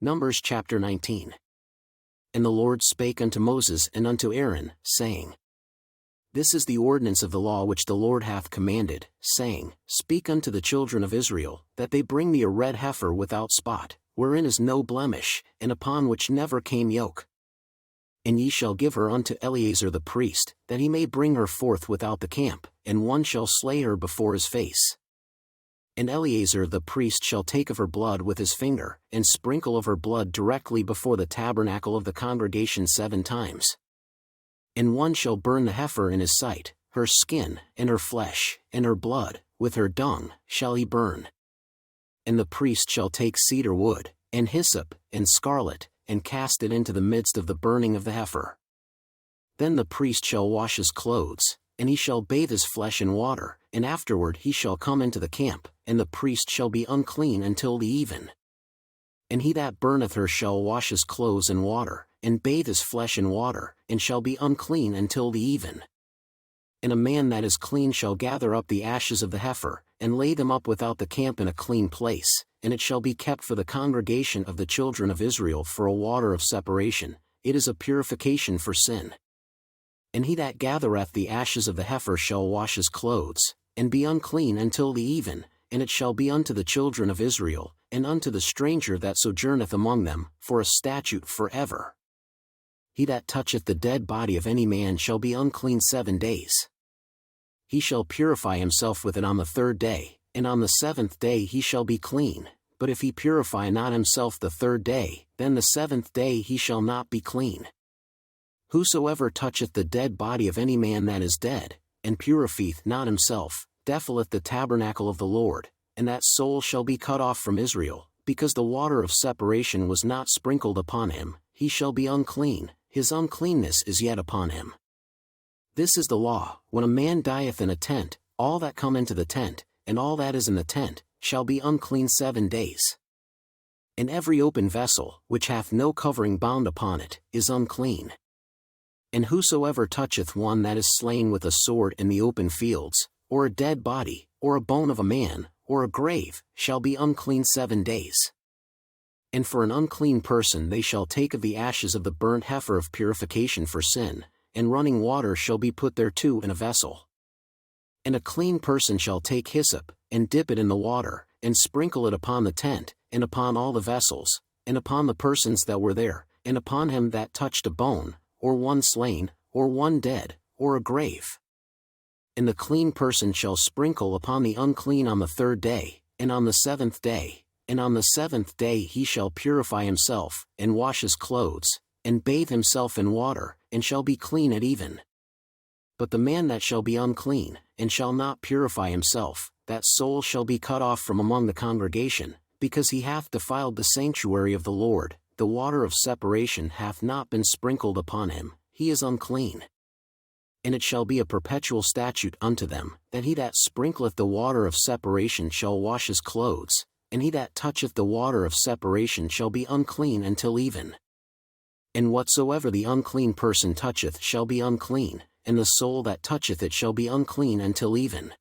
Numbers chapter 19. And the Lord spake unto Moses and unto Aaron, saying, This is the ordinance of the law which the Lord hath commanded, saying, Speak unto the children of Israel, that they bring thee a red heifer without spot, wherein is no blemish, and upon which never came yoke. And ye shall give her unto Eleazar the priest, that he may bring her forth without the camp, and one shall slay her before his face. And Eleazar the priest shall take of her blood with his finger, and sprinkle of her blood directly before the tabernacle of the congregation 7 times. And one shall burn the heifer in his sight, her skin, and her flesh, and her blood, with her dung, shall he burn. And the priest shall take cedar wood, and hyssop, and scarlet, and cast it into the midst of the burning of the heifer. Then the priest shall wash his clothes, and he shall bathe his flesh in water, and afterward he shall come into the camp, and the priest shall be unclean until the even. And he that burneth her shall wash his clothes in water, and bathe his flesh in water, and shall be unclean until the even. And a man that is clean shall gather up the ashes of the heifer, and lay them up without the camp in a clean place, and it shall be kept for the congregation of the children of Israel for a water of separation, it is a purification for sin. And he that gathereth the ashes of the heifer shall wash his clothes, and be unclean until the even, and it shall be unto the children of Israel, and unto the stranger that sojourneth among them, for a statute forever. He that toucheth the dead body of any man shall be unclean 7 days. He shall purify himself with it on the 3rd day, and on the 7th day he shall be clean, but if he purify not himself the 3rd day, then the 7th day he shall not be clean. Whosoever toucheth the dead body of any man that is dead, and purifieth not himself, defileth the tabernacle of the Lord, and that soul shall be cut off from Israel, because the water of separation was not sprinkled upon him, he shall be unclean, his uncleanness is yet upon him. This is the law, when a man dieth in a tent, all that come into the tent, and all that is in the tent, shall be unclean 7 days. And every open vessel, which hath no covering bound upon it, is unclean. And whosoever toucheth one that is slain with a sword in the open fields, or a dead body, or a bone of a man, or a grave, shall be unclean 7 days. And for an unclean person they shall take of the ashes of the burnt heifer of purification for sin, and running water shall be put thereto in a vessel. And a clean person shall take hyssop, and dip it in the water, and sprinkle it upon the tent, and upon all the vessels, and upon the persons that were there, and upon him that touched a bone, or one slain, or one dead, or a grave. And the clean person shall sprinkle upon the unclean on the 3rd day, and on the 7th day, and on the 7th day he shall purify himself, and wash his clothes, and bathe himself in water, and shall be clean at even. But the man that shall be unclean, and shall not purify himself, that soul shall be cut off from among the congregation, because he hath defiled the sanctuary of the Lord, the water of separation hath not been sprinkled upon him, he is unclean. And it shall be a perpetual statute unto them, that he that sprinkleth the water of separation shall wash his clothes, and he that toucheth the water of separation shall be unclean until even. And whatsoever the unclean person toucheth shall be unclean, and the soul that toucheth it shall be unclean until even.